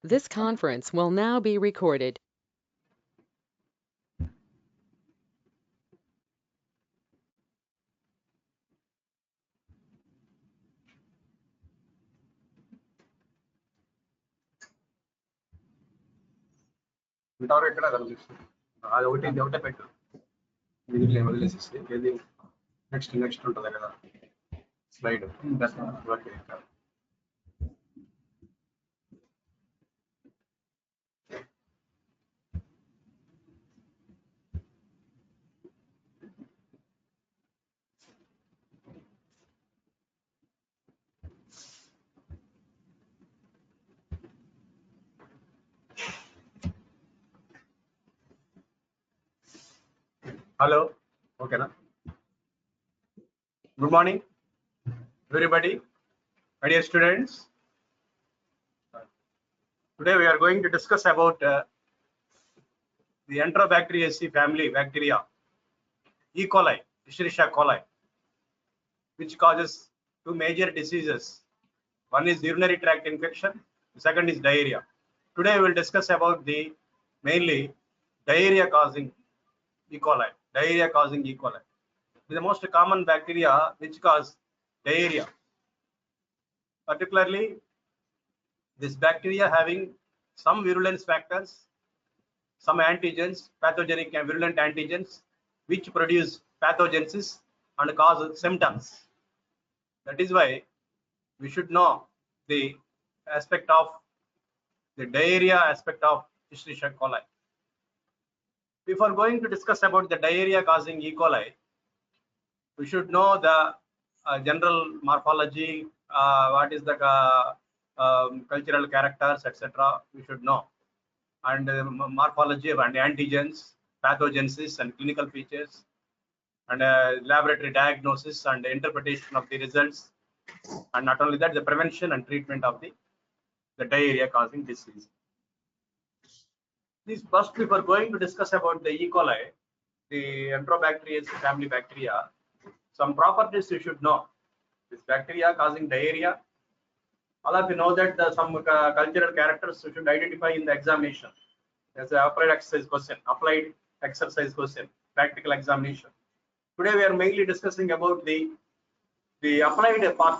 This conference will now be recorded. ఎక్కడ కనిపిస్తుంది అది ఒకటి ఇది ఒకటే పెట్టు మిగిలిన వదిలేసేసి ఏది నెక్స్ట్ ఉంటుంది కదా స్లైడ్ ఓకే. హలో ఓకేనా. Good morning everybody, my dear students. Today we are going to discuss about the Enterobacteriaceae family bacteria, E. coli, Escherichia coli, which causes two major diseases. One is urinary tract infection, the second is diarrhea. Today we will discuss about the mainly diarrhea causing E. coli. Diarrhea causing E. coli is the most common bacteria which cause diarrhea. Particularly, this bacteria having some virulence factors, some antigens, pathogenic and virulent antigens, which produce pathogenesis and cause symptoms. That is why we should know the aspect of the diarrhea aspect of Escherichia coli. Before going to discuss about the diarrhea causing E. coli, we should know the general morphology, what is the cultural characters, etc. We should know, and morphology and antigens, pathogenesis and clinical features, and laboratory diagnosis and interpretation of the results, and not only that, the prevention and treatment of the diarrhea causing disease. This first, we were going to discuss about the E. coli, the Enterobacteriaceae family bacteria. Some properties you should know. This bacteria causing diarrhea. All of you know that some cultural characters you should identify in the examination. There's an applied exercise question, practical examination. Today we are mainly discussing about the applied part,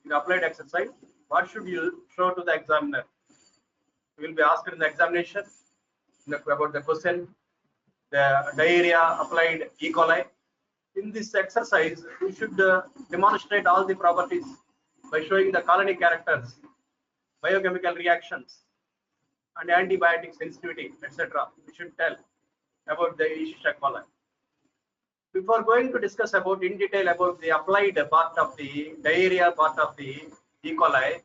the applied exercise. What should you show to the examiner? You will be asked in the examination about the question, the diarrhea applied E. coli. In this exercise, we should demonstrate all the properties by showing the colony characters, biochemical reactions, and antibiotic sensitivity, etc. We should tell about the Escherichia coli. Before going to discuss about in detail about the applied part of the diarrhea part of the E. coli,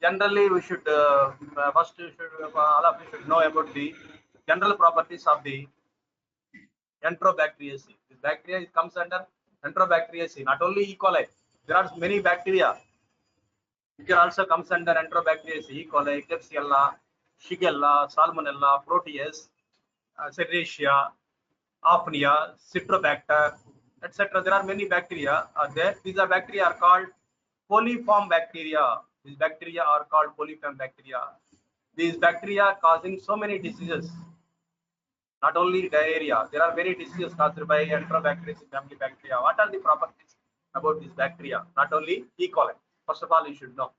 generally we should first all of you should know about the general properties of the Enterobacteriaceae. This bacteria comes under Enterobacteriaceae. Not only E. coli, there are many bacteria which also comes under Enterobacteriaceae. E. coli, Klebsiella, Shigella, Salmonella, Proteus, Serratia, Apnea, Citrobacter, etc. There are many bacteria are there. These are bacteria are called coliform bacteria. These bacteria are called coliform bacteria. These bacteria causing so many diseases. Not only diarrhea, there are many diseases caused by Enterobacteriaceae family bacteria. What are the properties about this bacteria? Not only E. coli. First of all, you should know.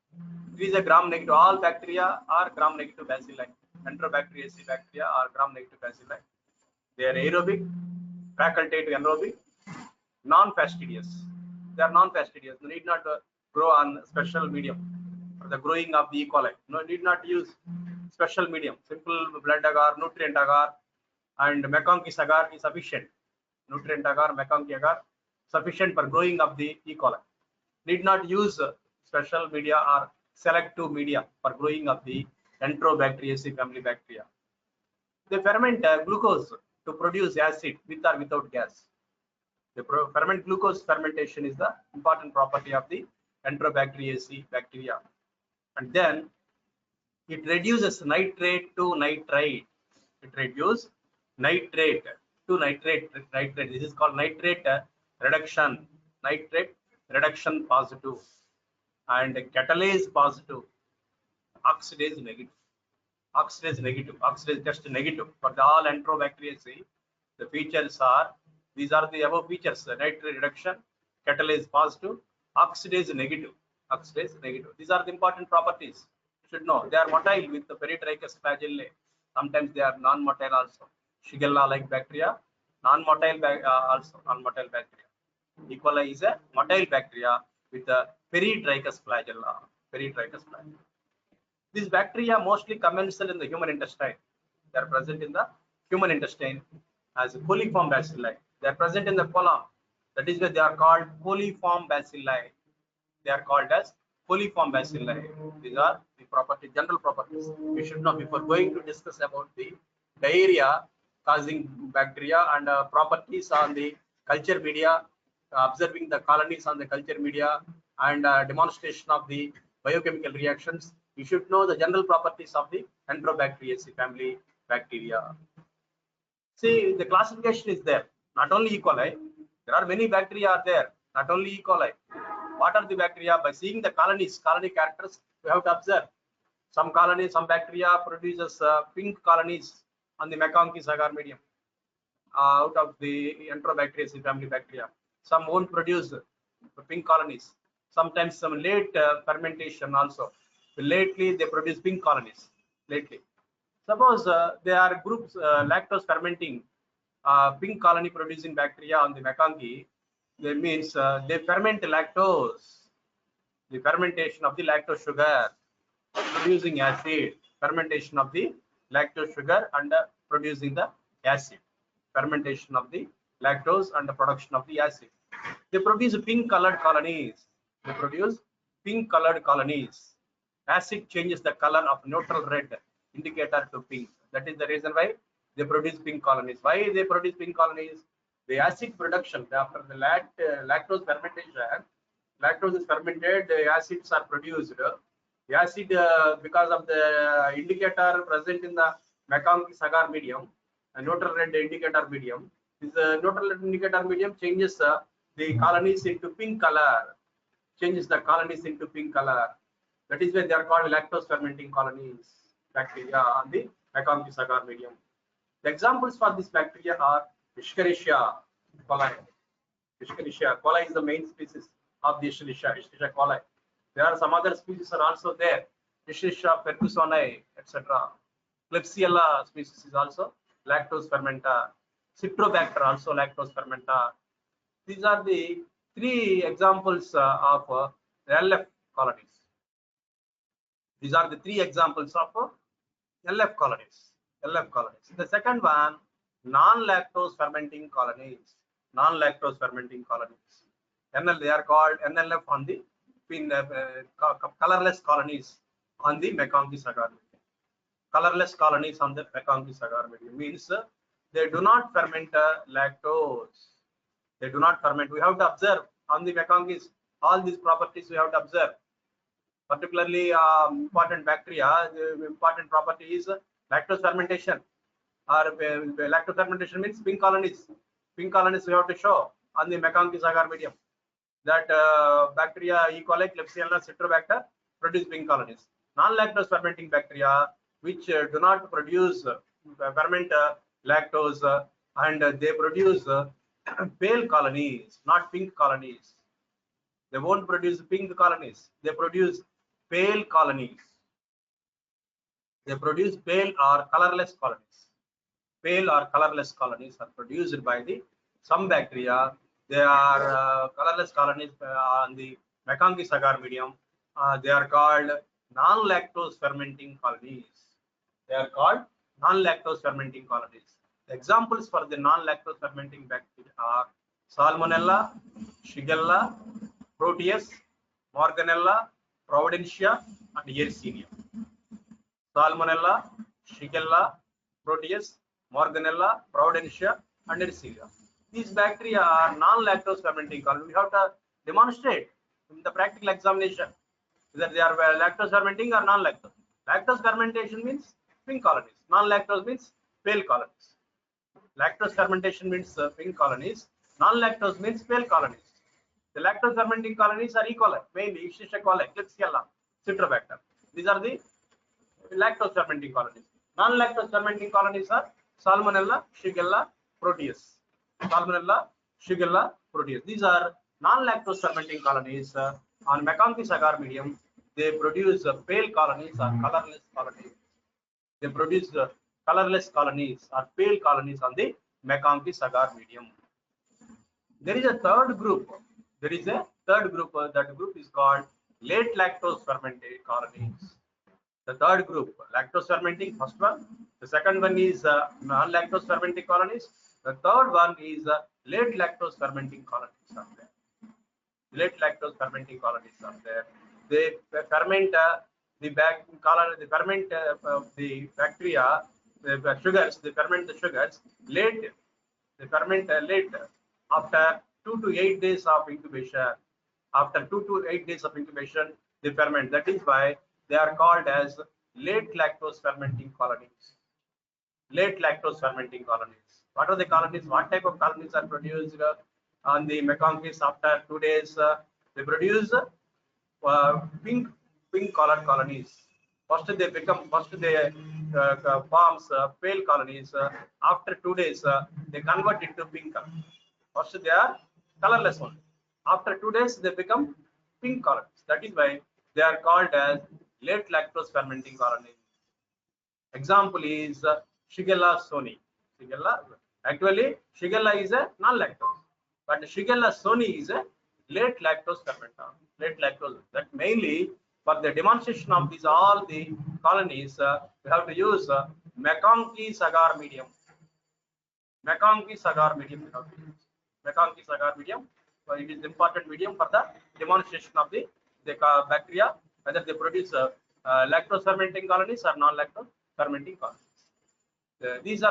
It is a gram-negative. All bacteria are gram-negative bacilli. Enterobacteriaceae bacteria are gram-negative bacilli. They are aerobic, facultative anaerobic, non-fastidious. They are non-fastidious. They need not grow on special medium for the growing of the E. coli. No, need not use special medium. Simple blood agar, nutrient agar, and McConkey's agar is sufficient. Nutrient agar, McConkey agar, sufficient for growing of the E. coli. Need not use special media or selective media for growing of the Enterobacteriaceae family bacteria. They ferment glucose to produce acid with or without gas. The ferment glucose fermentation is the important property of the Enterobacteriaceae bacteria. And then it reduces nitrate to nitrite. It reduces nitrate to nitrate. This is called nitrate reduction. Nitrate reduction positive and catalase positive Oxidase negative. Oxidase negative. Oxidase test negative for the all Enterobacteriaceae. The features are, these are the above features: nitrate reduction, catalase positive, oxidase negative. Oxidase negative. These are the important properties. You should know. They are motile with the peritrichous flagellae. Sometimes they are non-motile also. Shigella-like bacteria, non-motile also non-motile bacteria. E. coli is a motile bacteria with the peritrichous flagella. Peritrichous flagella. These bacteria mostly commensal in the human intestine. They are present in the human intestine as coliform bacilli. They are present in the colon. That is why they are called coliform bacilli. They are called as coliform bacilli. These are the property, general properties. We should know before going to discuss about the diarrhea causing bacteria and properties on the culture media, observing the colonies on the culture media and demonstration of the biochemical reactions. You should know the general properties of the Enterobacteriaceae family bacteria. See, the classification is there. Not only E. coli, there are many bacteria are there. Not only E. coli. What are the bacteria? By seeing the colonies, colony characters, we have to observe. Some colonies, some bacteria produces pink colonies on the McConkey's agar medium out of the Enterobacteriaceae family bacteria. Some won't produce pink colonies. Sometimes some late fermentation also. Lately, they produce pink colonies. Lately, suppose they are groups lactose fermenting pink colony producing bacteria on the McConkey. That means they ferment lactose. The fermentation of the lactose sugar producing acid. Fermentation of the lactose sugar and producing the acid. Fermentation of the lactose and the production of the acid. They produce pink colored colonies. They produce pink colored colonies. Acid changes the color of neutral red indicator to pink. That is the reason why they produce pink colonies. Why they produce pink colonies? The acid production after the lactose fermentation. Lactose is fermented, the acids are produced. The acid, because of the indicator present in the McConkey's agar medium, a neutral red indicator medium, this neutral red indicator medium changes the colonies into pink color. Changes the colonies into pink color. That is why they are called lactose fermenting colonies, bacteria on the McConkey's agar medium. The examples for this bacteria are Escherichia coli. Escherichia coli is the main species of the Escherichia coli. There are some other species are also there. Escherichia percusoni, etc. Klebsiella species is also lactose fermenter. Citrobacter also lactose fermenter. These are the three examples of LF colonies. These are the three examples of LF colonies. LF colonies. The second one, non-lactose fermenting colonies. Non-lactose fermenting colonies. They are called NLF on the colorless colonies on the McConkey's agar medium. Colorless colonies on the McConkey's agar medium means they do not ferment lactose. They do not ferment. We have to observe on the McConkey's all these properties we have to observe. Particularly important bacteria, the important property is lactose fermentation. Or lactose fermentation means pink colonies. Pink colonies we have to show on the McConkey's agar medium. That bacteria E. coli, Klebsiella, Citrobacter produce pink colonies. Non-lactose fermenting bacteria which do not produce ferment lactose and they produce pale colonies, not pink colonies. They won't produce pink colonies. They produce pale colonies. They produce pale or colorless colonies. Pale or colorless colonies are produced by the some bacteria. They are colorless colonies on the McConkey's agar medium. They are called non-lactose fermenting colonies. They are called non-lactose fermenting colonies. The examples for the non-lactose fermenting bacteria are Salmonella, Shigella, Proteus, Morganella, Providentia, and Yersinia. Salmonella, Shigella, Proteus, Morganella, Providentia, and Yersinia. These bacteria are non-lactose fermenting colonies. We have to demonstrate in the practical examination whether they are lactose fermenting or non-lactose. Lactose fermentation means pink colonies. Non-lactose means pale colonies. Lactose fermentation means pink colonies. Non-lactose means pale colonies. The lactose fermenting colonies are E. coli, mainly Escherichia coli, Klebsiella, Citrobacter. These are the lactose fermenting colonies. Non-lactose fermenting colonies are Salmonella, Shigella, Proteus. Salmonella, Shigella, Proteus. These are non-lactose fermenting colonies. On McConkey's agar medium, they produce pale colonies or colorless colonies. They produce colorless colonies or pale colonies on the McConkey's agar medium. There is a third group. There is a third group. That group is called late lactose fermenting colonies. The third group, lactose fermenting, first one. The second one is non-lactose fermenting colonies. The third one is late lactose fermenting colonies are there. Late lactose fermenting colonies are there. They ferment the bacteria, the sugars. They ferment the sugars late. They ferment late after 2 to 8 days of incubation. After 2 to 8 days of incubation, they ferment. That is why they are called as late lactose fermenting colonies. Late lactose fermenting colonies. What are the colonies? What type of colonies are produced on the McConkey's after 2 days? They produce pink colored colonies. First they forms pale colonies. After 2 days, they convert into pink color. First they are colorless one. After 2 days, they become pink colonies. That is why they are called as late lactose fermenting colonies. Example is Shigella soni. Actually, Shigella is a non-lactose, but Shigella soni is a late lactose fermenter. Late lactose. That mainly for the demonstration of these all the colonies, we have to use McConkey's agar medium. McConkey's agar medium. McConkey's agar medium. So it is important medium for the demonstration of the bacteria, whether they produce lactose fermenting colonies or non-lactose fermenting colonies. This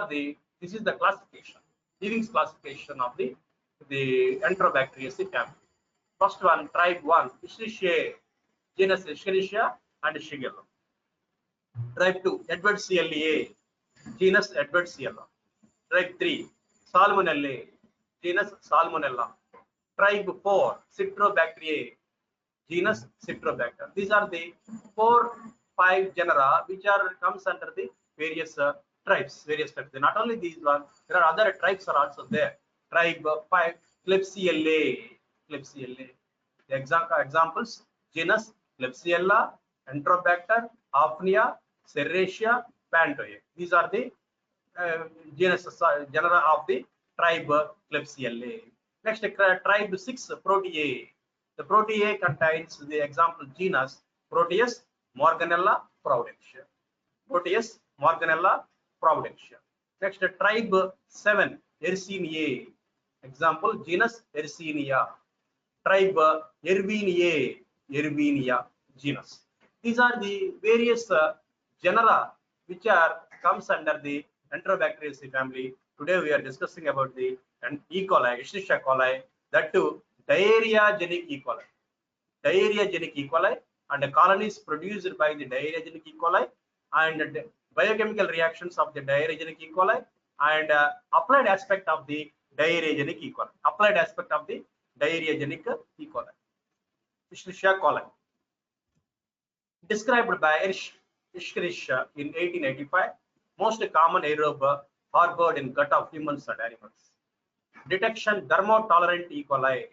is the classification, Ewing's classification of the Enterobacteriaceae family. First one, tribe 1, Escherichiae, genus Escherichia and Shigella. Tribe 2, Edwardsiella, genus Edwardsiella. Tribe 3, Salmonella, genus Salmonella. Tribe 4, Citrobacteriaceae, genus Citrobacter. These are the 4-5 genera which comes under the various tribes. Not only these one, there are other tribes are also there. Tribe 5, Klebsiella. The examples: genus Klebsiella, Enterobacter, Hafnia, Serratia, Pantoia. These are the genera of the tribe Klebsiella. Next, tribe 6, Proteaceae. The Proteaceae contains the example genus Proteus, Morganella, Providentia. Proteus, Morganella, Providentia. Next, tribe 7, Yersineae. Example genus Yersinia. Tribe Yervinia genus. These are the various genera which comes under the Enterobacteriaceae family. Today we are discussing about the E. coli, Escherichia coli, that too diarrhea-genic E. coli. Diarrhea-genic E. coli and the colonies produced by the diarrhea-genic E. coli and the biochemical reactions of the diarrhea-genic E. coli and applied aspect of the diarrhea-genic E. coli. Applied aspect of the diarrhea-genic E. coli. Escherichia coli. Described by Escherichia in 1885, most common aerobe harbored in gut of humans and animals. Detection: thermotolerant E. coli.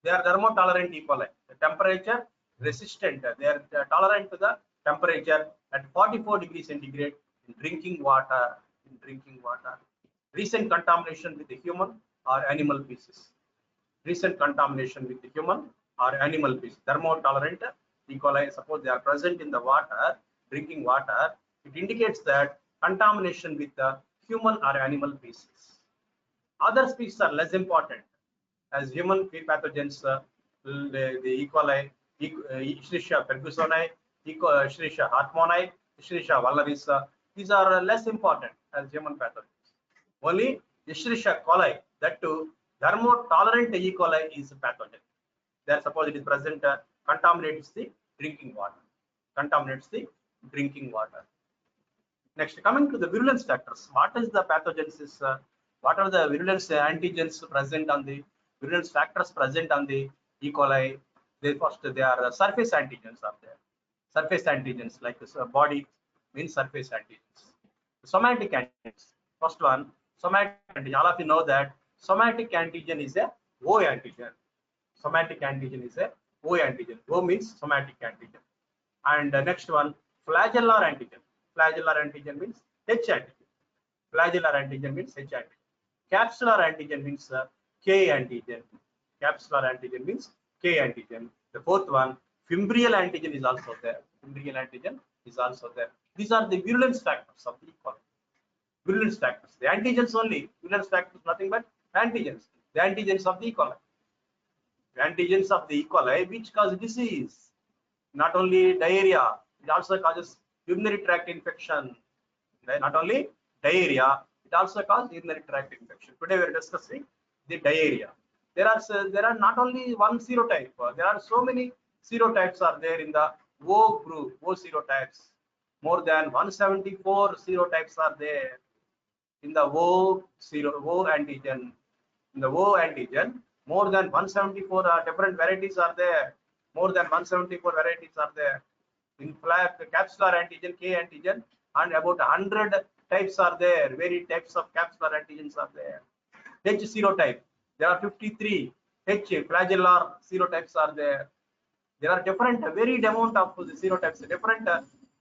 They are thermotolerant E. coli. The temperature resistant. They are tolerant to the temperature at 44 degrees centigrade in drinking water. Recent contamination with the human or animal feces. Recent contamination with the human or animal feces. Thermotolerant E. coli. Suppose they are present in the water, drinking water. It indicates that contamination with the human or animal feces. Other species are less important as human feed pathogens. The E. coli, Escherichia fergusoni, Escherichia hartmanni, Escherichia vulgaris. These are less important as human pathogens. Only Escherichia coli, that too thermotolerant E. coli, is a pathogen. There, suppose it is present, contaminates the drinking water. Next, coming to the virulence factors. What is the pathogenesis? What are the virulence antigens present on the virulence factors present on the E. coli? They are surface antigens are there. Surface antigens like this, body means surface antigens. Somatic antigens. First one, somatic antigen. All of you know that somatic antigen is a O antigen. Somatic antigen is a O antigen. O means somatic antigen. And the next one, flagellar antigen. Flagellar antigen means H antigen. Flagellar antigen means H antigen. Capsular antigen means K antigen. Capsular antigen means K antigen. The fourth one, fimbrial antigen is also there. Fimbrial antigen is also there. These are the virulence factors of the E. coli. Virulence factors. The antigens only. Virulence factors nothing but antigens. The antigens of the E. coli. The antigens of the E. coli which cause disease. Not only diarrhea, it also causes urinary tract infection. Not only diarrhea, it also causes urinary tract infection. Today we are discussing the diarrhea. There are not only one serotype. There are so many serotypes are there in the O group, O serotypes. More than 174 serotypes are there in the O antigen. In the O antigen, more than 174 different varieties are there. More than 174 varieties are there. In capsular antigen, K antigen, and about 100 types are there. Varied types of capsular antigens are there. H serotype, there are 53 H flagellar serotypes are there. There are different, varied amount of the serotypes, different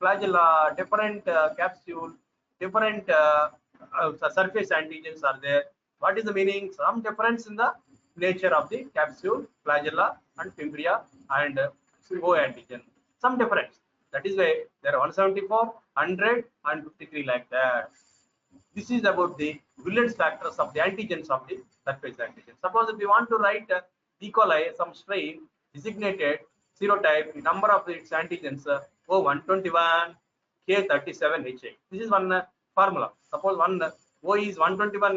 flagella, different capsule, different surface antigens are there. What is the meaning? Some difference in the nature of the capsule, flagella, and fimbria, and O antigen. Some difference. That is why there are 174, 100, and 53 like that. This is about the virulence factors of the antigens of the surface antigen. Suppose if we want to write E. coli, some strain, designated serotype, number of its antigens, O121, K37HA. This is one formula. Suppose one O is 121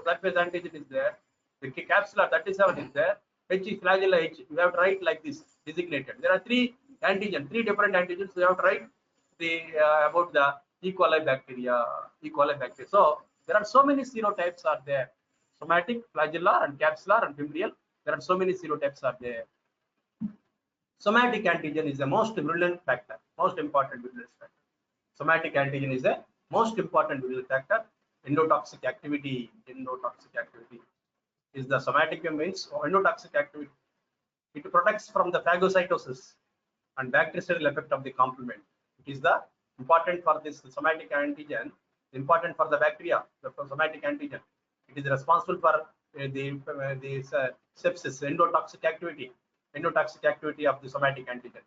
surface antigen is there, the capsular 37 is there, H is flagella H. You have to write like this, designated. There are three different antigens. You have to write the about the E. coli bacteria. So there are so many serotypes are there. Somatic, flagellar, and capsular, and fimbrial. There are so many serotypes are there. Somatic antigen is the most virulent factor, most important virulence factor. Somatic antigen is the most important virulence factor. Endotoxic activity is the somatic means endotoxic activity. It protects from the phagocytosis and bactericidal effect of the complement. It is the important for this somatic antigen, important for the bacteria, the somatic antigen. It is responsible for the sepsis, endotoxic activity of the somatic antigen.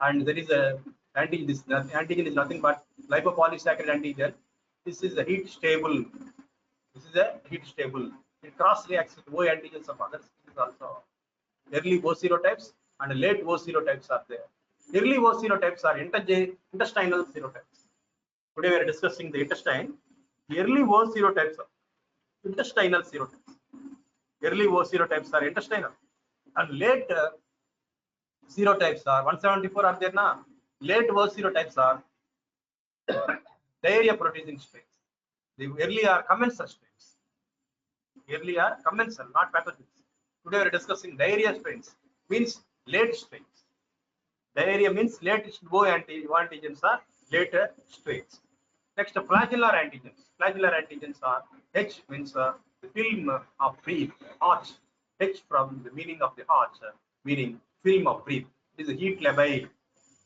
And there is a antigen. This antigen is nothing but lipopolysaccharide antigen. This is a heat stable. It cross reacts with O antigens of others. This is also early O serotypes and late O serotypes are there. Early O serotypes are intestinal serotypes. Today we are discussing the intestine. The early O serotypes are intestinal serotypes. Early O serotypes are intestinal, and late serotypes are 174 are there now. Late O serotypes are diarrhea producing strains. The early are commensal strains. Early are commensal, not pathogens. Today we are discussing diarrhea strains, means late strains. Diarrhea means late O antigens are later strains. Next, flagellar antigens. Flagellar antigens are H means the film of breath, arch. H from the meaning of the arch, meaning film of breath. It is a heat labile,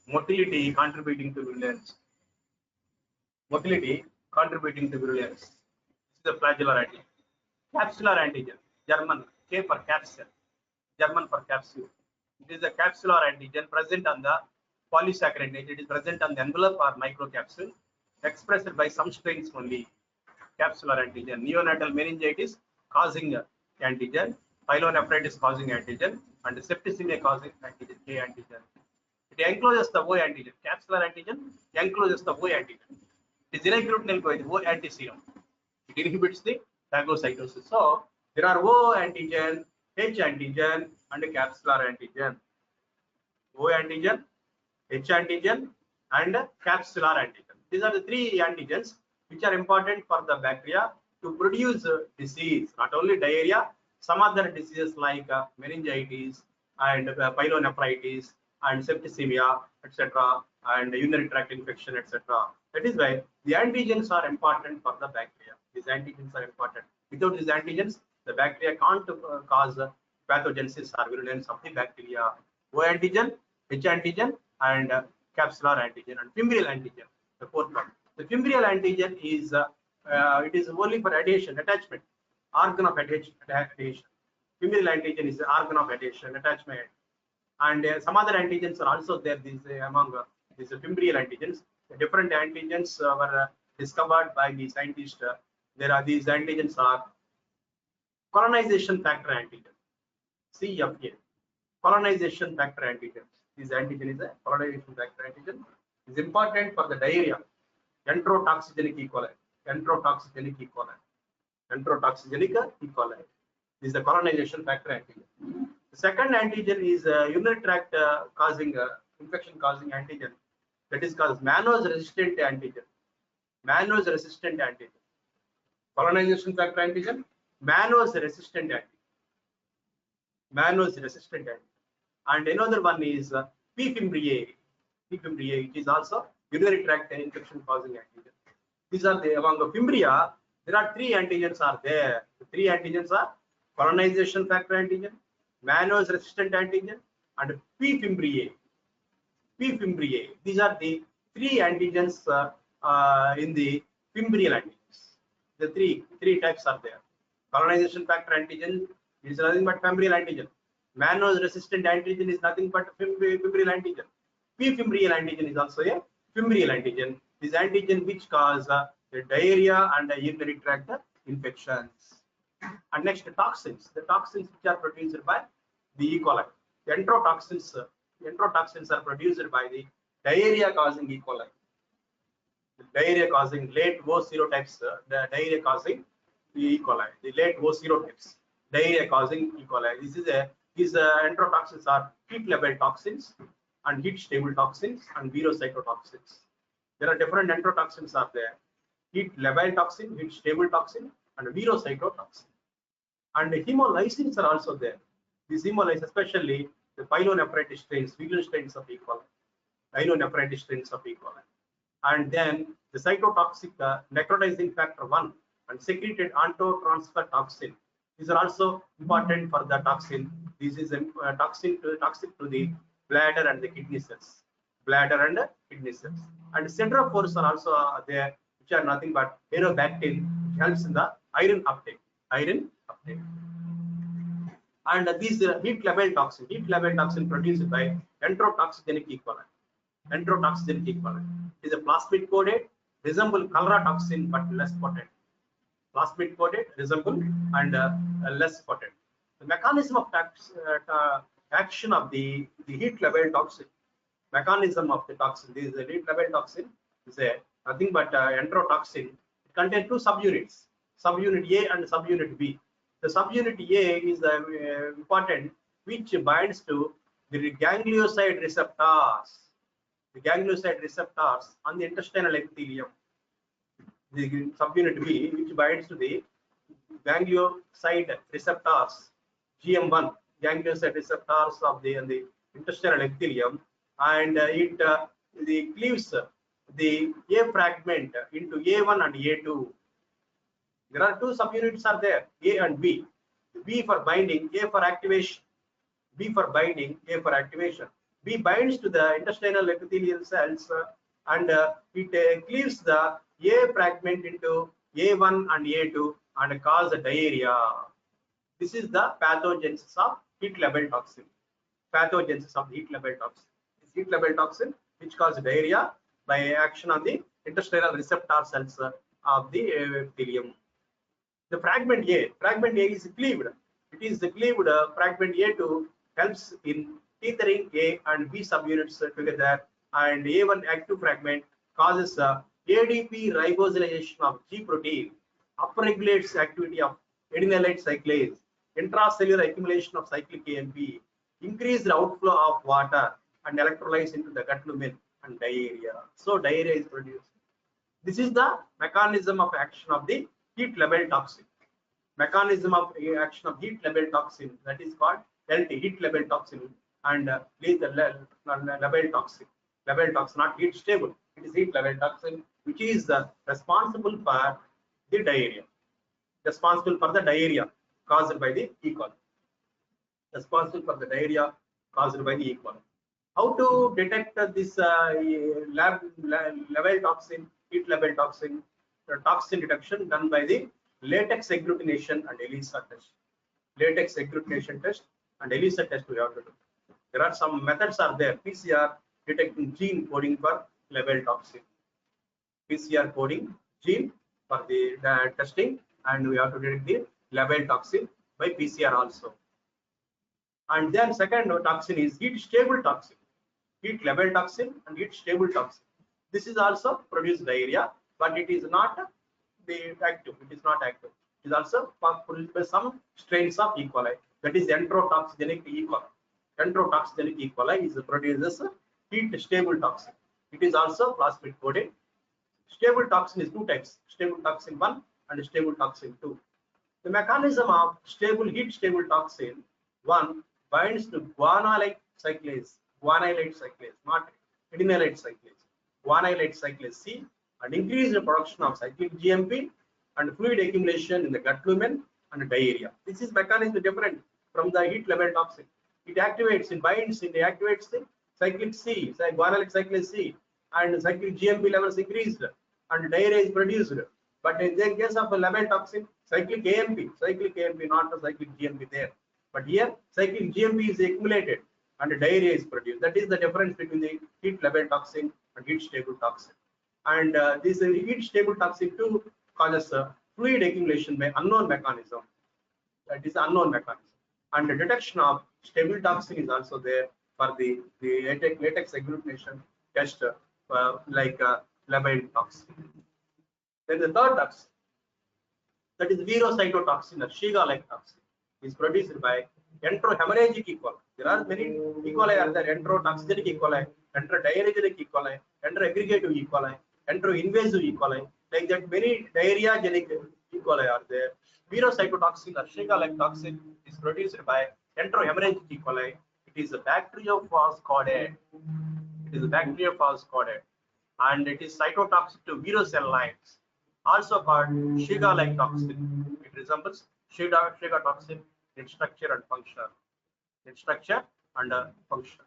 motility contributing to virulence. This is the flagellar antigen. Capsular antigen, German, K for capsule, German for capsule. It is a capsular antigen present on the polysaccharide. It is present on the envelope or microcapsule, expressed by some strains only. Capsular antigen, neonatal meningitis causing antigen, pyelonephritis causing antigen, and septicemia causing antigen, K antigen. It encloses the O antigen. Capsular antigen encloses the O antigen. It is ineglutinal with O antiserum. It inhibits the phagocytosis. So there are O antigen, H antigen, and capsular antigen. O antigen, H antigen, and capsular antigen. These are the three antigens which are important for the bacteria to produce disease, not only diarrhea, some other diseases like meningitis and pyelonephritis and septicemia, etc. and urinary tract infection, etc. That is why the antigens are important for the bacteria. These antigens are important. Without these antigens, the bacteria can't cause pathogenesis or virulence of the bacteria. O antigen, H antigen, and capsular antigen and fimbrial antigen. The fourth one. The fimbrial antigen is it is only for adhesion, attachment, organ of adhesion. Fimbrial antigen is the organ of adhesion, attachment, and some other antigens are also there. These among these fimbrial antigens, the different antigens were discovered by the scientists. There are these antigens are colonization factor antigen, CFA, colonization factor antigen. This antigen is a colonization factor antigen. Is important for the diarrhea, enterotoxigenic E. coli, enterotoxigenic E. coli, enterotoxigenic E. coli. This is the colonization factor antigen. The second antigen is urinary tract causing infection causing antigen, that is called mannose resistant antigen. Mannose resistant antigen. Colonization factor antigen, mannose resistant antigen. Mannose resistant antigen. And another one is P. fimbriae. P. fimbriae, which is also urinary tract infection causing antigen. These are the among the fimbria. There are three antigens are there. The three antigens are colonization factor antigen, mannose resistant antigen, and P. fimbriae. P. fimbriae. These are the three antigens in the fimbrial antigens. The three types are there. Colonization factor antigen is nothing but fimbrial antigen. Mannose resistant antigen is nothing but fimbrial antigen. P. fimbrial antigen is also a fimbrial antigen. This antigen which cause the diarrhea and urinary tract infections. And next, the toxins. The toxins which are produced by the E. coli. The enterotoxins are produced by the diarrhea causing E. coli. The diarrhea causing late O serotypes, the diarrhea causing the E. coli. The late O serotypes, diarrhea causing E. coli. These enterotoxins are heat level toxins and heat stable toxins and virocytotoxins. There are different enterotoxins are there. Heat level toxin, heat stable toxin, and virocytotoxin. And the hemolysins are also there. These hemolysins, especially the pyelonephritis strains, virulent strains of E. coli, pyelonephritis strains of E. coli. And then the cytotoxic necrotizing factor 1 and secreted ontotransfer toxin. These are also important for the toxin. This is toxic to the bladder and the kidney cells. Bladder and kidney cells. And centrophores are also there, which are nothing but aerobactin, which helps in the iron uptake. And these heat level toxin produced by enterotoxigenic E. coli. Enterotoxigenic E. coli is a plasmid coated, resemble cholera toxin but less potent. Plasmid coated, resemble and less potent. The mechanism of action of the heat level toxin. Mechanism of the toxin. This is a heat level toxin. Is nothing but enterotoxin. It contains two subunits, subunit A and subunit B. The subunit A is important, which binds to the ganglioside receptors. The ganglioside receptors on the intestinal epithelium. The subunit B, which binds to the ganglioside receptors, GM1, ganglioside receptors of the intestinal epithelium, and it cleaves the A fragment into A1 and A2. There are two subunits are there, A and B. B for binding, A for activation. B for binding, A for activation. B binds to the intestinal epithelial cells and it cleaves the A fragment into A1 and A2 and cause diarrhea. This is the pathogenesis of heat level toxin. Pathogenesis of heat level toxin. This heat level toxin which causes diarrhea by action on the intestinal receptor cells of the epithelium. The fragment A is cleaved. It is the cleaved fragment A2 helps in tethering A and B subunits together, and A1 active fragment causes ADP ribosylation of G protein, upregulates activity of adenylate cyclase, intracellular accumulation of cyclic AMP, increased outflow of water and electrolytes into the gut lumen, and diarrhea. So diarrhea is produced. This is the mechanism of action of the heat level toxin. Mechanism of action of heat level toxin, that is called LT, heat level toxin, and lethal level toxin. level toxin, not heat stable. It is heat level toxin, which is responsible for the diarrhea. Responsible for the diarrhea caused by the E. coli. Responsible for the diarrhea caused by the E. coli. How to detect this level toxin, heat level toxin? Toxin detection done by the latex agglutination and ELISA test. Latex agglutination test and ELISA test we have to do. There are some methods are there. PCR detecting gene coding for level toxin. PCR coding gene for the testing, and we have to detect the level toxin by PCR also. And then second toxin is heat stable toxin, heat level toxin and heat stable toxin. This is also produce diarrhea, but it is not the active. It is not active. It is also produced by some strains of E. coli. That is enterotoxigenic E. coli. Enterotoxigenic E. coli is produces heat stable toxin. It is also plasmid coated. Stable toxin is two types: stable toxin 1 and stable toxin 2. The mechanism of heat stable toxin 1 binds to guanylate cyclase, not adenylate cyclase, guanylate cyclase C, and increase the production of cyclic GMP and fluid accumulation in the gut lumen and diarrhea. This is mechanism different from the heat level toxin. It activates, it binds, it activates the cyclic C, guanylate cyclase C, and cyclic GMP levels increased and diarrhea is produced. But in the case of a level toxin, cyclic AMP, not a cyclic GMP there. But here, cyclic GMP is accumulated and diarrhea is produced. That is the difference between the heat level toxin and heat stable toxin. And this heat stable toxin 2 causes fluid accumulation by unknown mechanism. That is unknown mechanism. And the detection of stable toxin is also there for the latex agglutination test level toxin. Then the third toxin, that is verocytotoxin or Shiga-like toxin, is produced by enterohemorrhagic E. coli. There are many E. coli are there: enterotoxigenic E. coli, enterodiarrheagenic E. coli, enteroaggregative E. coli, enteroinvasive E. coli. Like that, many diarrheagenic E. coli are there. Verocytotoxin or Shiga-like toxin is produced by enterohemorrhagic E. coli. It is a bacteriophage coated. And it is cytotoxic to virocell lines, also called Shiga-like toxin. It resembles Shiga toxin in structure and function.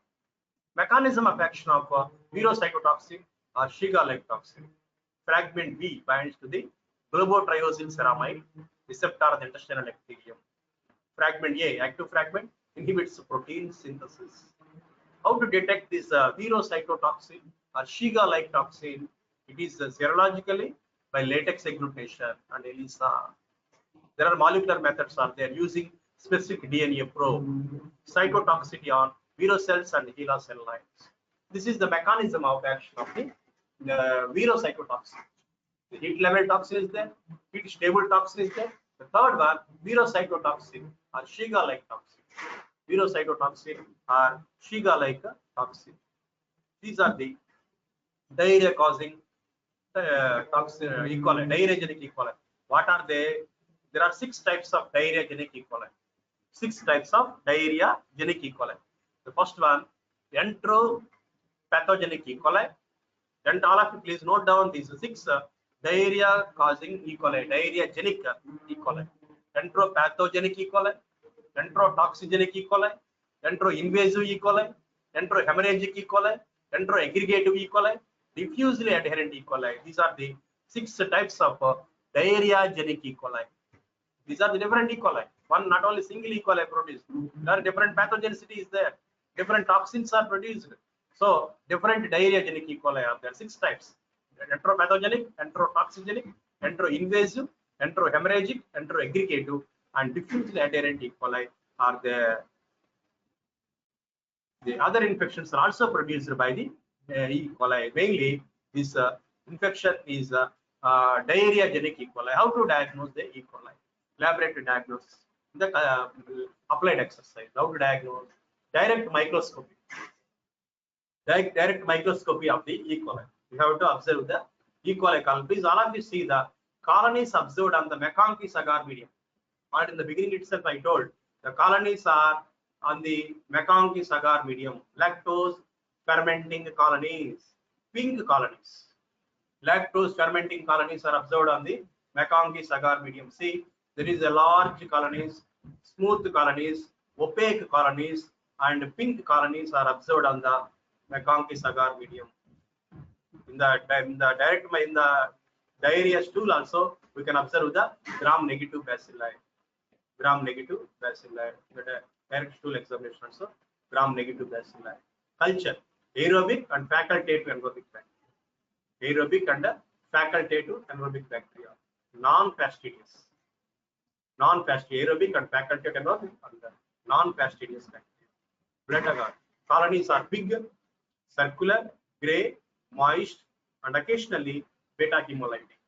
Mechanism of action of verocytotoxin or Shiga-like toxin. Fragment B binds to the globotriaosine ceramide receptor of the intestinal epithelium. Fragment A, active fragment, inhibits protein synthesis. How to detect this verocytotoxin or Shiga-like toxin? It is serologically by latex agglutination and ELISA. There are molecular methods are there using specific DNA probe, cytotoxicity on verocells and HeLa cell lines. This is the mechanism of action of the verocytotoxin. The heat level toxin is there, heat stable toxin is there. The third one, verocytotoxin or Shiga-like toxin. Verocytotoxin or Shiga-like toxin. These are the diarrhea causing toxin E. coli, diarrheagenic E. coli. What are they? There are 6 types of diarrheagenic E. coli. 6 types of diarrheagenic E. coli. The first one, enteropathogenic E. coli. And all of you please note down these 6 diarrhea causing E. coli, diarrheagenic E. coli. Enteropathogenic E. coli, enterotoxigenic E. coli, enteroinvasive E. coli, enterohemorrhagic E. coli, enteroaggregative E. coli, diffusely adherent E. coli. These are the 6 types of diarrheagenic E. coli. These are the different E. coli. One, not only single E. coli produced. There are different pathogenicity is there. Different toxins are produced. So different diarrheagenic E. coli are there. 6 types: enteropathogenic, enterotoxigenic, enteroinvasive, enterohemorrhagic, enteroaggregative, and diffusely adherent E. coli are there. The other infections are also produced by the E. coli. Mainly, this infection is diarrheagenic E. coli. How to diagnose the E. coli? Laboratory diagnosis. The applied exercise. How to diagnose? Direct microscopy. Direct microscopy of the E. coli. You have to observe the E. coli colony. Please, all of you see the colonies observed on the McConkey's agar medium. And in the beginning itself, I told the colonies are on the McConkey's agar medium: lactose, fermenting colonies, pink colonies. Lactose fermenting colonies are observed on the McConkey's agar medium. See, there is a large colonies, smooth colonies, opaque colonies, and pink colonies are observed on the McConkey's agar medium. In the diarrhea stool also we can observe the gram-negative bacilli. Gram-negative bacilli. The direct stool examination also gram-negative bacilli. Culture: aerobic and facultative anaerobic bacteria. Aerobic and facultative anaerobic bacteria. Non-fastidious. Aerobic and facultative anaerobic and non-fastidious bacteria. Blood agar. Colonies are big, circular, grey, moist, and occasionally beta hemolytic.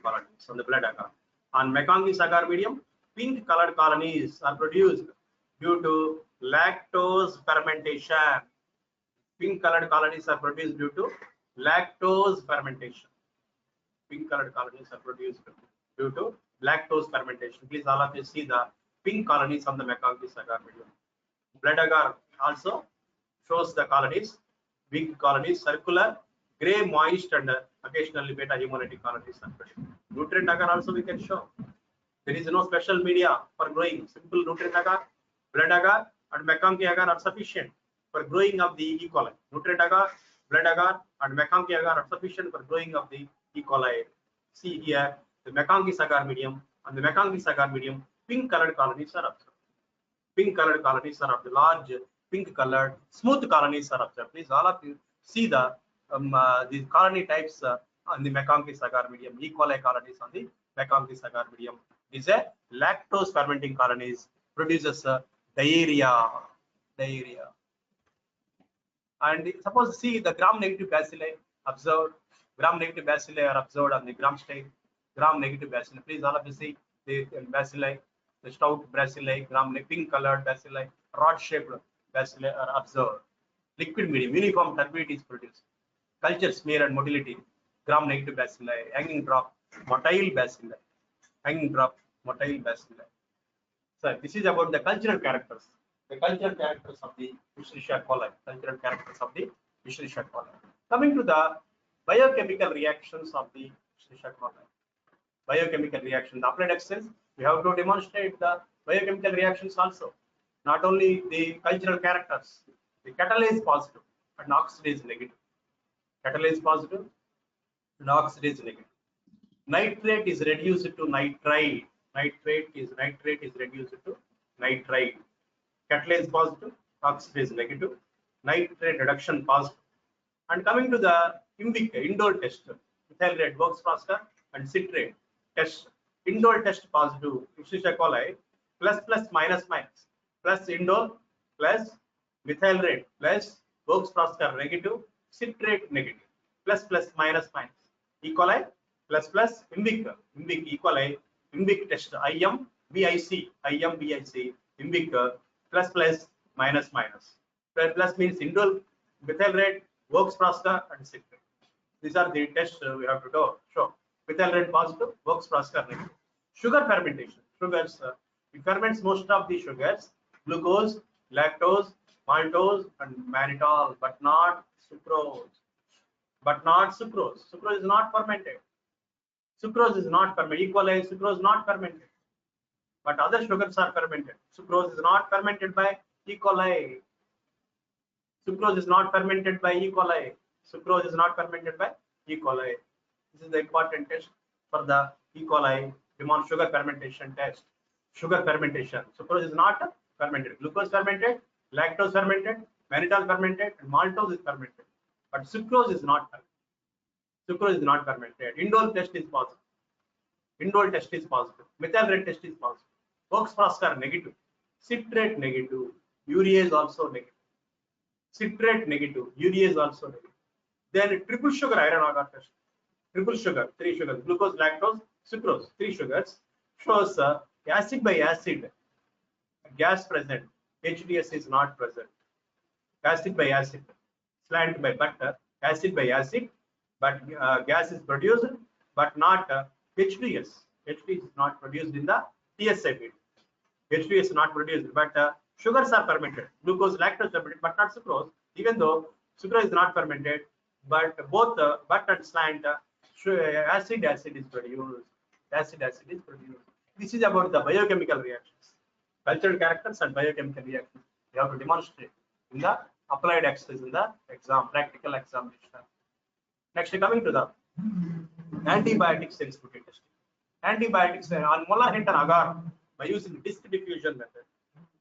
Colonies on the blood agar. On McConkey's agar medium, pink colored colonies are produced due to lactose fermentation. Pink colored colonies are produced due to lactose fermentation. Pink colored colonies are produced due to lactose fermentation. Please all of you see the pink colonies on the McConkey's agar medium. Blood agar also shows the colonies, big colonies, circular, grey, moist, and occasionally beta hemolytic colonies are produced. Nutrient agar also we can show. There is no special media for growing. Simple nutrient agar, blood agar, and McConkey agar are sufficient for growing of the E. coli. Nutrient agar, blood agar, and McConkey agar are sufficient for growing of the E. coli. See here the McConkey's agar medium. On the McConkey's agar medium, pink colored colonies are observed. Pink colored colonies are of the large, pink colored, smooth colonies are observed. Please all of you see the colony types on the McConkey's agar medium. E. coli colonies on the McConkey's agar medium. Is a lactose fermenting colonies, produces diarrhea. And suppose see the gram-negative bacilli observed. Gram-negative bacilli are observed on the gram state. Gram-negative bacilli. Please all of you see the bacilli, the stout bacilli, pink colored bacilli, rod-shaped bacilli are observed. Liquid medium, uniform turbidity is produced. Culture smear and motility, gram-negative bacilli, hanging drop, motile bacilli. So this is about the cultural characters. The cultural characters of the Escherichia coli. Coming to the biochemical reactions of the Escherichia coli. Biochemical reaction. The applied excels, we have to demonstrate the biochemical reactions also. Not only the cultural characters. The catalase positive and oxidase negative. Catalase positive and oxidase negative. Nitrate is reduced to nitrite. Nitrate is reduced to nitrite. Catalase positive, oxidase negative. Nitrate reduction positive. And coming to the indole test, methyl red, Works-Prosper, and citrate test. Indole test positive, Escherichia coli, plus minus. Plus indole, plus methyl red, plus Works-Prosper negative, citrate negative. Plus minus. E. coli, plus imbic E. coli, imbic test, IMBIC, imbic, plus minus. Plus means indole, methyl red, Works-Prosper, and citrate. These are the tests we have to do. Show methyl red positive, Works-Prosper negative. Sugar fermentation. Sugars, it ferments most of the sugars, glucose, lactose, maltose, and mannitol, but not sucrose. Sucrose is not fermented. E. coli, sucrose not fermented. But other sugars are fermented. Sucrose is not fermented by E. coli. Sucrose is not fermented by E. coli. This is the important test for the E. coli sugar fermentation test. Sugar fermentation. Sucrose is not fermented. Glucose fermented, lactose fermented, mannitol fermented, and maltose is fermented. But sucrose is not fermented. Indole test is positive. Methyl red test is positive. Works-Prosper negative. Citrate negative. Urease also negative. Then triple sugar iron agar test. Triple sugar, 3 sugars, glucose, lactose, sucrose, 3 sugars, shows acid by acid, gas present, HDS is not present. Acid by acid, slant by butter, acid by acid, but gas is produced, but not HDS. HDS is not produced in the TSI feed. HDS is not produced, but Sugars are fermented. Glucose, lactose fermented, but not sucrose. Even though sucrose is not fermented, but both but and slant acid is produced. Acid is produced. This is about the biochemical reactions, cultural characters and biochemical reactions. You have to demonstrate in the applied exercise in the exam, practical examination. Next, coming to the antibiotic sensitivity testing. Antibiotics on Muller-Hinton agar by using disk diffusion method.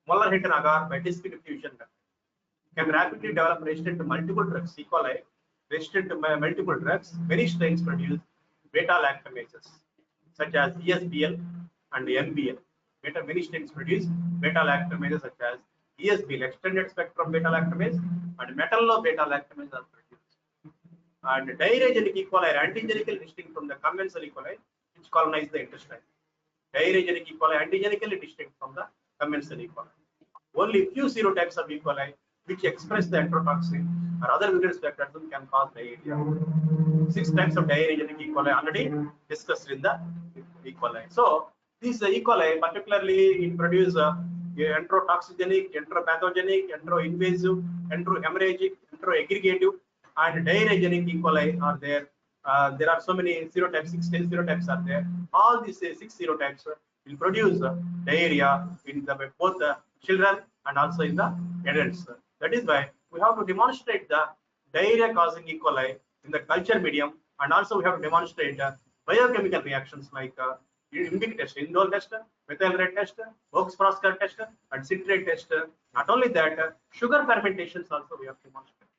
Muller-Hinton agar by disk diffusion method can rapidly develop resistant to multiple drugs. E. coli resistant to multiple drugs. Many strains produce beta-lactamases such as ESBL and NBL. Many strains produce beta-lactamases such as ESBL, extended spectrum beta-lactamase, and metallo-beta-lactamase are produced. And diarrheagenic E. coli are antigenically distinct from the conventional E. coli, which colonize the intestine. Diarrheagenic E. coli antigenically distinct from the conventional E. coli. Only few serotypes of E. coli which express the enterotoxin or other vigorous bacterium can cause diarrhea. 6 types of diarrheagenic E. coli already discussed in the E. coli. So these E. coli particularly produce enterotoxigenic, enteropathogenic, enteroinvasive, enterohemorrhagic, enteroaggregative, and diarrheagenic E. coli are there. There are so many serotypes, 16 serotypes are there. All these 6 serotypes will produce diarrhea in both the children and also in the adults. That is why we have to demonstrate the diarrhea causing E. coli in the culture medium, and also we have to demonstrate biochemical reactions like IMBIC test, indole test, methyl red test, Oaks-Proskauer test, and citrate test. Not only that, sugar fermentations also we have to demonstrate.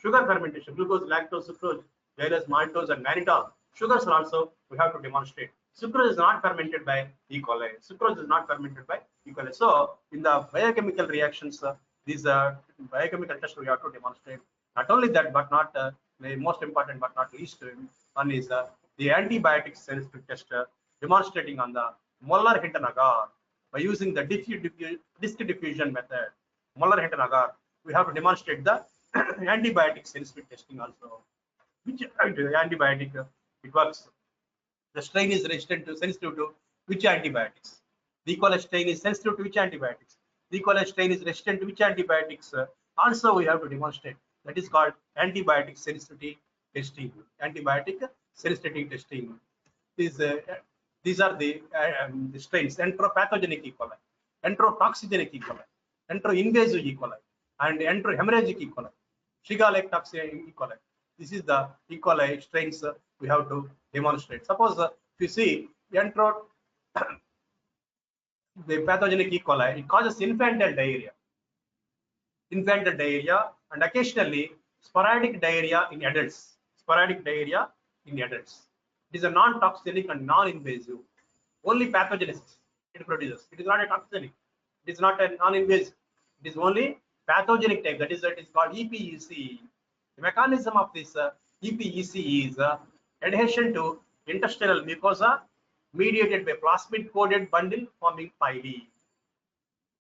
Sugar fermentation, glucose, lactose, sucrose, xylose, maltose, and mannitol. Sugars are also we have to demonstrate. Sucrose is not fermented by E. coli. Sucrose is not fermented by E. coli. So in the biochemical reactions, these biochemical tests we have to demonstrate. Not only that, but not the most important, but not least one is the antibiotic sensitivity test demonstrating on the Muller-Hinton agar by using the disk diffusion method. Muller-Hinton agar, we have to demonstrate the antibiotic sensitivity testing also. Which antibiotic it works? The strain is resistant to, sensitive to which antibiotics? The E. coli strain is sensitive to which antibiotics? The E. coli strain is resistant to which antibiotics? Also, we have to demonstrate. That is called antibiotic sensitivity testing. Antibiotic sensitivity testing. These are the strains: enteropathogenic E. coli, enterotoxigenic E. coli, enteroinvasive E. coli, and enterohemorrhagic E. coli, Shiga-like toxic E. coli. This is the E. coli strains we have to demonstrate. Suppose if you see the pathogenic E. coli, it causes infantile diarrhea. Infantile diarrhea and occasionally sporadic diarrhea in adults. Sporadic diarrhea in adults. It is a non-toxigenic and non-invasive. Only pathogenesis it produces. It is not a toxigenic. It is not a non-invasive. It is only pathogenic type. That is called EPEC. The mechanism of this EPEC is adhesion to intestinal mucosa mediated by plasmid-coated bundle forming pili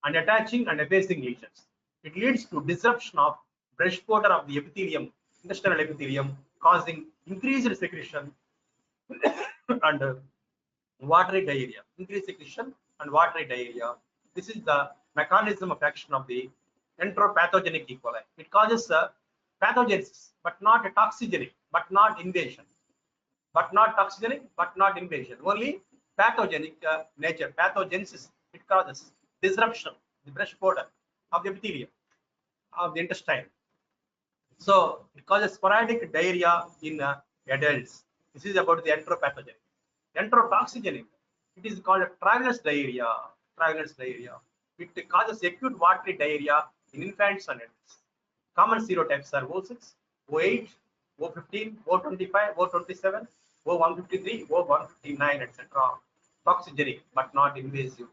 and attaching and effacing lesions. It leads to disruption of brush border of the epithelium, intestinal epithelium, causing increased secretion and watery diarrhea. Increased secretion and watery diarrhea. This is the mechanism of action of the enteropathogenic E. coli. It causes pathogenesis, but not a toxigenic, but not invasion. But not toxigenic, but not invasion. Only pathogenic nature, pathogenesis. It causes disruption, the brush border of the epithelium of the intestine. So it causes sporadic diarrhea in adults. This is about the enteropathogenic. Enterotoxigenic, it is called a traveler's diarrhea. Traveler's diarrhea. It causes acute watery diarrhea in infants and adults. Common serotypes are O6, O8, O15, O25, O27, O153, O159, etc. Toxigenic but not invasive.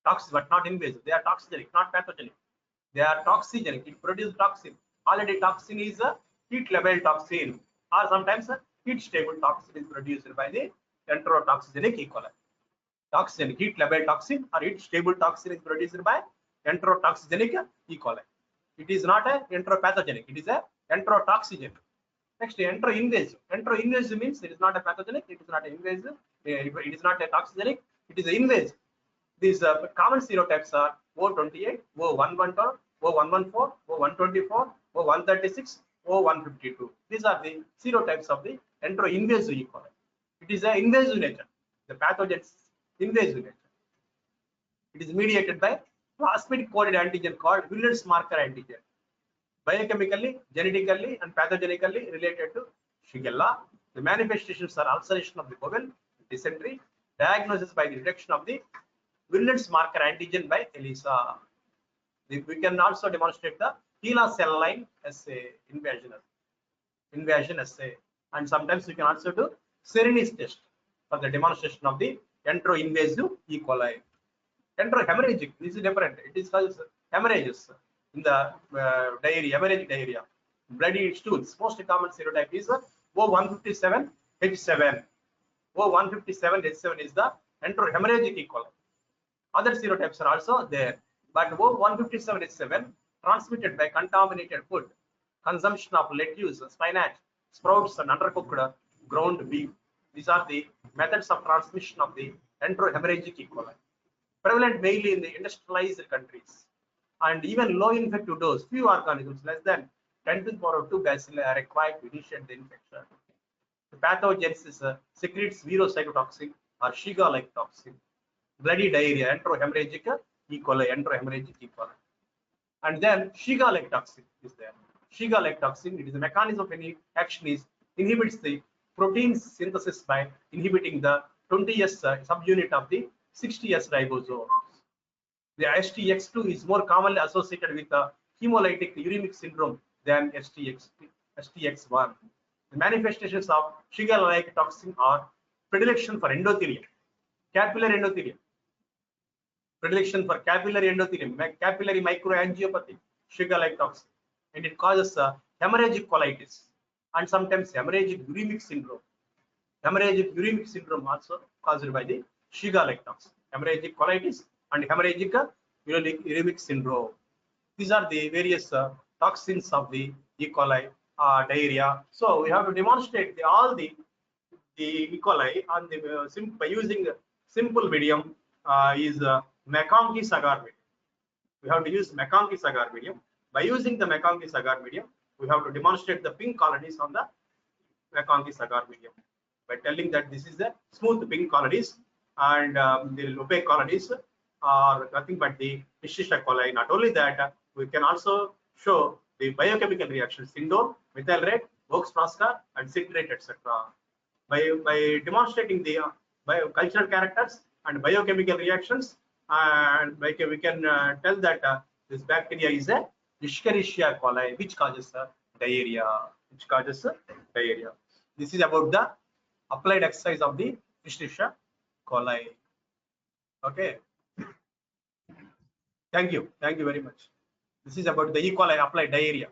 Toxic but not invasive. They are toxigenic, not pathogenic. They are toxigenic. It produces toxin. Already toxin is a heat level toxin, or sometimes a heat stable toxin is produced by the enterotoxigenic E. coli. Toxin, heat level toxin or heat stable toxin is produced by enterotoxigenic E. coli. It is not a enteropathogenic. It is a enterotoxigenic. Next, enteroinvasive. Enteroinvasive means it is not a pathogenic. It is not invasive. It is not a toxigenic. It is invasive. These common serotypes are O28, O112, O114, O124, O136, O152. These are the serotypes of the enteroinvasive E. coli. It is an invasive nature. The pathogen is invasive nature. It is mediated by plasmid coded antigen called Willard's marker antigen. Biochemically, genetically, and pathogenically related to Shigella. The manifestations are ulceration of the bowel, dysentery, diagnosis by the detection of the Willard's marker antigen by ELISA. We can also demonstrate the HeLa cell line assay invasion assay, and sometimes we can also do Serinese test for the demonstration of the enteroinvasive E. coli. Enterohemorrhagic, this is different. It is called hemorrhages in the diarrhea, hemorrhagic diarrhea. Bloody stools. Most common serotype is O157H7. O157H7 is the enterohemorrhagic E. coli. Other serotypes are also there, but O157H7 transmitted by contaminated food, consumption of lettuce, spinach, sprouts, and undercooked ground beef. These are the methods of transmission of the enterohemorrhagic E. coli. Prevalent mainly in the industrialized countries, and even low infective dose, few organisms less than 10 to the power of 2 bacilli are required to initiate the infection. The pathogenesis secretes virocytotoxin or Shiga-like toxin. Bloody diarrhea, enterohemorrhagic E. coli, enterohemorrhagic E. coli. And then Shiga-like toxin is there. Shiga-like toxin, it is a mechanism of any action is inhibits the protein synthesis by inhibiting the 20S subunit of the 60S ribosomes. The STX2 is more commonly associated with the hemolytic uremic syndrome than STX1. The manifestations of Shiga-like toxin are predilection for endothelium, capillary endothelium, predilection for capillary endothelium, capillary microangiopathy, Shiga-like toxin, and it causes hemorrhagic colitis and sometimes hemorrhagic uremic syndrome. Hemorrhagic uremic syndrome also caused by the Shiga-like toxin, hemorrhagic colitis and hemorrhagic uremic syndrome. These are the various toxins of the E. coli diarrhea. So we have to demonstrate all the E. coli on the by using simple medium is McConkey's agar medium. We have to use McConkey's agar medium. By using the McConkey's agar medium, we have to demonstrate the pink colonies on the McConkey's agar medium by telling that this is the smooth pink colonies and the opaque colonies are nothing but the Escherichia coli. Not only that, we can also show the biochemical reactions: indole, methyl red, Vox Flasca, and citrate, etc. By demonstrating the biocultural characters and biochemical reactions, and we can tell that this bacteria is a Escherichia coli, which causes diarrhea. This is about the applied exercise of the Escherichia coli. Okay. Thank you very much. This is about the E. coli applied diarrhea.